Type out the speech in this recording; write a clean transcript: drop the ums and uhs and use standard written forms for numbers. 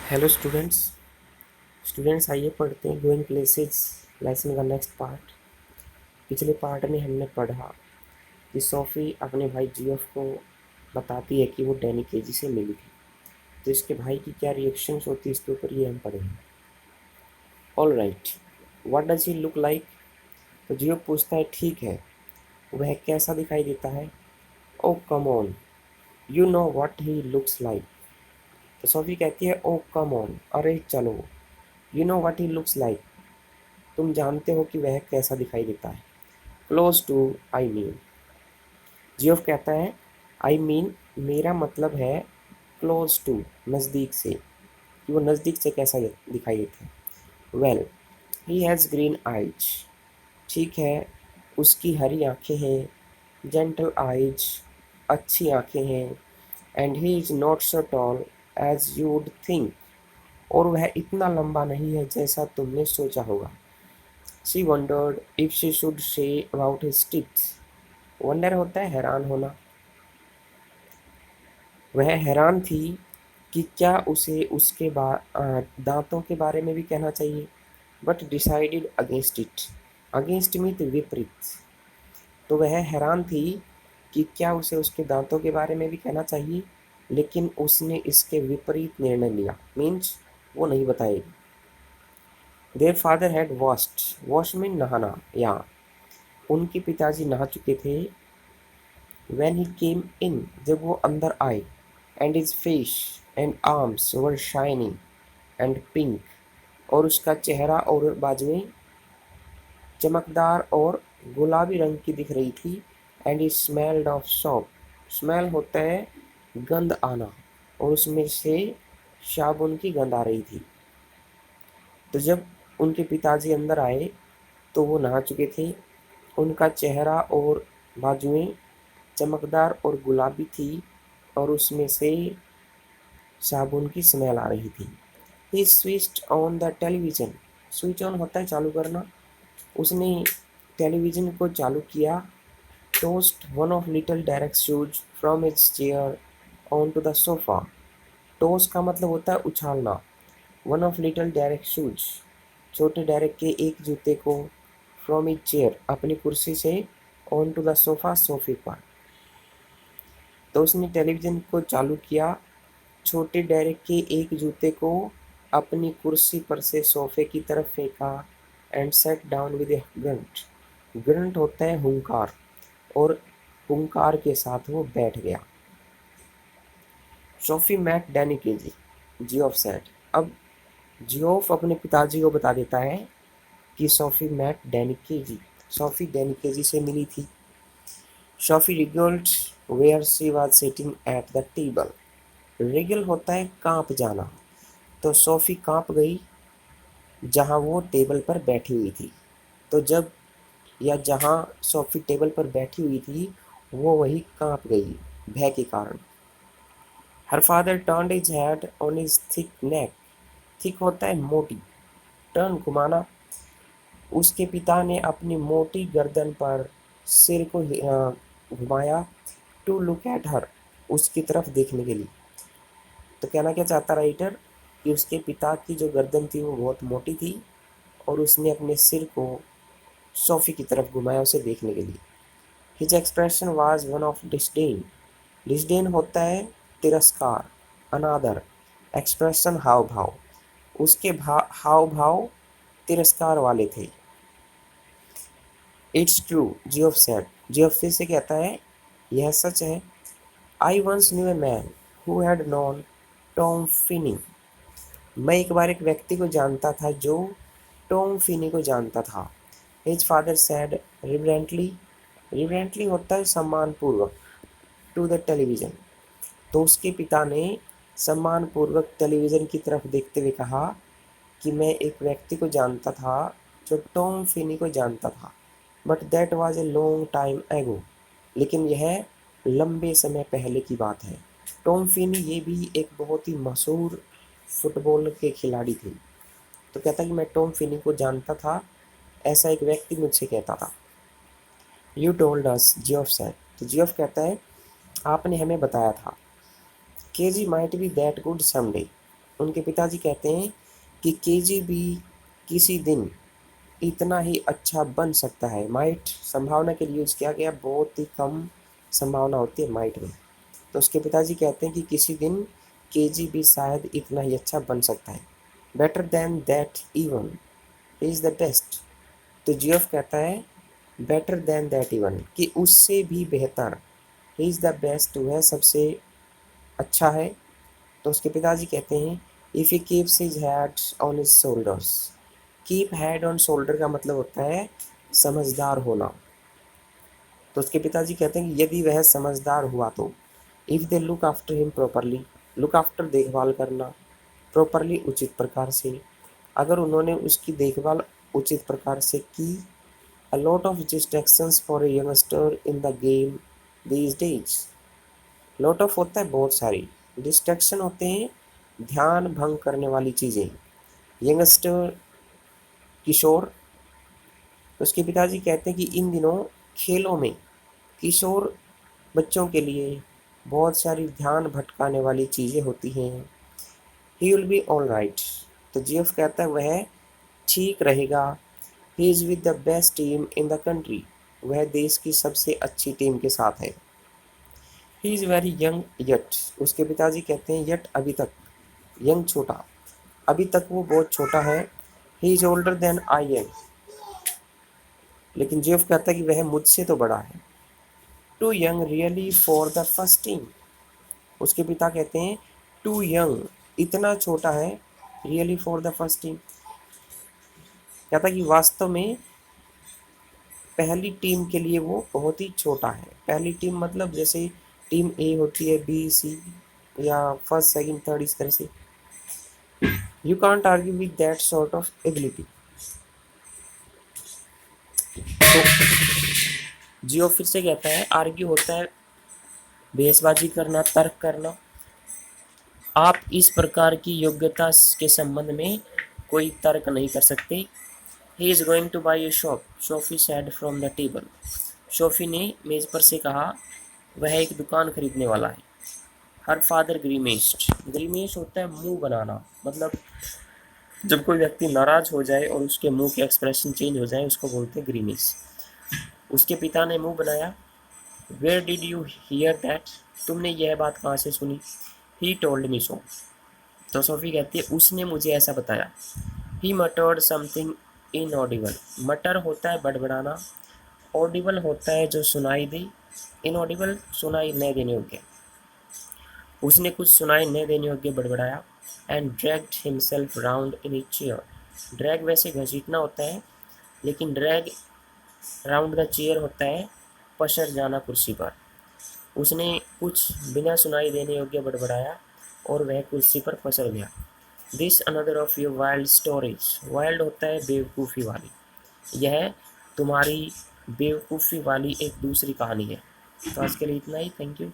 Hello students आइए पढ़ते हैं गोइंग प्लेसेस लेसन का नेक्स्ट पार्ट। पिछले पार्ट में हमने पढ़ा कि सोफ़ी अपने भाई जियोफ को बताती है कि वो डैनी केजी से मिली थी, तो इसके भाई की क्या रिएक्शंस होती है इसके ऊपर ये हम पढ़ेंगे। All right, what does he look like? तो जियोफ पूछता है ठीक है, वह कैसा दिखाई देता है? Oh come on, you know what he looks like. तो सोफ़ी कहती है ओ कम ऑन, अरे चलो, you know what he looks like, तुम जानते हो कि वह कैसा दिखाई देता है। Close to, I mean. Geoff कहता है आई मीन, मेरा मतलब है क्लोज टू, नज़दीक से, कि वो नज़दीक से कैसा दिखाई देता है। Well, he has green eyes, ठीक है, उसकी हरी आँखें हैं, जेंटल आइज, अच्छी आँखें हैं, and he is not so tall as you would think, और वह इतना लंबा नहीं है जैसा तुमने सोचा होगा। She wondered if she should say about his teeth. Wonder होता है हैरान होना। वह हैरान थी कि क्या उसे उसके दांतों के बारे में भी कहना चाहिए, but decided against it. Against मीत विपरीत। तो वह हैरान थी कि क्या उसे उसके दांतों के बारे में भी कहना चाहिए, लेकिन उसने इसके विपरीत निर्णय लिया, मीन्स वो नहीं बताएगी। Their father had wash mean नहाना, या उनके पिताजी नहा चुके थे। When he came in, जब वो अंदर आए, and his face and arms were shining and pink, और उसका चेहरा और बाजुएं चमकदार और गुलाबी रंग की दिख रही थी। and he smelled of soap, smell होता है गंध आना, और उसमें से साबुन की गंध आ रही थी। तो जब उनके पिताजी अंदर आए तो वो नहा चुके थे, उनका चेहरा और बाजुएं चमकदार और गुलाबी थी, और उसमें से साबुन की स्मेल आ रही थी। He switched on the television, switch on होता है चालू करना। उसने टेलीविज़न को चालू किया। Tossed one of little Derek's shoes from his chair on to the sofa. Toss का मतलब होता है उछालना। One of little Derek shoes, छोटे डेरेक के एक जूते को, फ्रॉम हिज चेयर, अपनी कुर्सी से, ऑन टू द सोफ़ा, सोफे पर। तो उसने टेलीविज़न को चालू किया, छोटे डेरेक के एक जूते को अपनी कुर्सी पर से सोफे की तरफ फेंका, and set down with A grunt. Grunt होता है हुंकार, और हुंकार के साथ वो बैठ गया। Sophie met Danny Casey, Geoff said. अब जियोफ अपने पिताजी को बता देता है कि Sophie met Danny Casey, Sophie Danny Casey से मिली थी। Sophie wriggled where she was sitting at the table. Wriggle होता है कांप जाना, तो सोफी कांप गई जहां वो टेबल पर बैठी हुई थी। तो जब या जहां सोफी टेबल पर बैठी हुई थी वो वही कांप गई भय के कारण। Her father turned his head on his thick neck. Thick होता है मोटी, टर्न घुमाना। उसके पिता ने अपनी मोटी गर्दन पर सिर को घुमाया, टू लुक एट हर, उसकी तरफ देखने के लिए। तो कहना क्या चाहता राइटर कि उसके पिता की जो गर्दन थी वो बहुत मोटी थी, और उसने अपने सिर को सोफी की तरफ घुमाया उसे देखने के लिए। His expression was one of disdain. Disdain होता है तिरस्कार, अनादर। एक्सप्रेशन हाव भाव, उसके हाव भाव तिरस्कार वाले थे। It's true, Geoff said. Geoff फिर से कहता है यह सच है। I once knew a man who had known Tom Finney. मैं एक बार एक व्यक्ति को जानता था जो टॉम फिनी को जानता था। His father said reverently. Reverently होता है सम्मानपूर्वक, टू द टेलीविज़न। तो उसके पिता ने सम्मानपूर्वक टेलीविज़न की तरफ देखते हुए कहा कि मैं एक व्यक्ति को जानता था जो टॉम फिनी को जानता था, but that was a long time एगो, लेकिन यह लंबे समय पहले की बात है। टॉम फिनी ये भी एक बहुत ही मशहूर फुटबॉल के खिलाड़ी थे। तो कहता कि मैं टॉम फिनी को जानता था, ऐसा एक व्यक्ति मुझसे कहता था। You told us, Geoff said. तो जियोफ कहता है आपने हमें बताया था। KG might be that good someday, उनके पिताजी कहते हैं कि केजीबी किसी दिन इतना ही अच्छा बन सकता है। माइट संभावना के लिए यूज किया गया, बहुत ही कम संभावना होती है माइट में। तो उसके पिताजी कहते हैं कि किसी दिन केजीबी शायद इतना ही अच्छा बन सकता है। Better than that even, he is the best. तो जियोफ कहता है बेटर देन दैट इवन, कि उससे भी बेहतर, ही इज़ द बेस्ट, वह सबसे अच्छा है। तो उसके पिताजी कहते हैं if he keeps his head on his shoulders. Keep head on shoulder का मतलब होता है समझदार होना। तो उसके पिताजी कहते हैं कि यदि वह समझदार हुआ तो, if they look after him properly, look after देखभाल करना, प्रॉपरली उचित प्रकार से, अगर उन्होंने उसकी देखभाल उचित प्रकार से की। A lot of distractions for a youngster in the game these days. Lot of होता है बहुत सारी, डिस्ट्रैक्शन होते हैं ध्यान भंग करने वाली चीज़ें। यंगस्टर किशोर, उसके पिताजी कहते हैं कि इन दिनों खेलों में किशोर बच्चों के लिए बहुत सारी ध्यान भटकाने वाली चीज़ें होती हैं। He will be all right. तो जीएफ कहता है वह ठीक रहेगा। He is with the best team in the country, वह देश की सबसे अच्छी टीम के साथ है। He is very young yet, उसके पिताजी कहते हैं यट अभी तक, यंग छोटा, अभी तक वो बहुत छोटा है। He is older than I am, लेकिन जीएफ कहता है कि वह मुझसे तो बड़ा है। Too young really for the first team, उसके पिता कहते हैं टू यंग, इतना छोटा है, really for the first team, कहता कि वास्तव में पहली टीम के लिए वो बहुत ही छोटा है। पहली टीम मतलब जैसे टीम ए होती है, बी सी, या फर्स्ट सेकंड थर्ड, इस तरह से। You can't argue with that sort of ability. तो जियो फिर से कहता है आर्ग्यू होता है बहसबाजी करना, तर्क करना। आप इस प्रकार की योग्यता के संबंध में कोई तर्क नहीं कर सकते। He is going two by A shop, Sophie sad from the table. Sophie ने मेज़ पर से कहा वह एक दुकान खरीदने वाला है। हर फादर ग्रीमेस्ट, ग्रीमेश होता है मुंह बनाना, मतलब जब कोई व्यक्ति नाराज हो जाए और उसके मुंह के एक्सप्रेशन चेंज हो जाए उसको बोलते हैं ग्रीमेश। उसके पिता ने मुंह बनाया। Where did you hear that, तुमने यह बात कहाँ से सुनी। ही टोल्ड मी सो, तो सोफी कहती है उसने मुझे ऐसा बताया। ही मटर्ड समथिंग इनऑडिबल, मटर होता है बड़बड़ाना, ऑडिबल होता है जो सुनाई दे, इनऑडिबल सुनाई न देने योग्य। उसने कुछ सुनाई न देने योग्य बड़बड़ाया। And dragged himself round in a chair, drag वैसे घसीटना होता है, लेकिन ड्रैग राउंड द चेयर होता है पसर जाना कुर्सी पर। उसने कुछ बिना सुनाई देने योग्य बड़बड़ाया और वह कुर्सी पर पसर गया। This another of your wild stories, wild होता है बेवकूफ़ी वाली, यह तुम्हारी बेवकूफ़ी वाली एक दूसरी कहानी है। तो आज के लिए इतना ही, थैंक यू।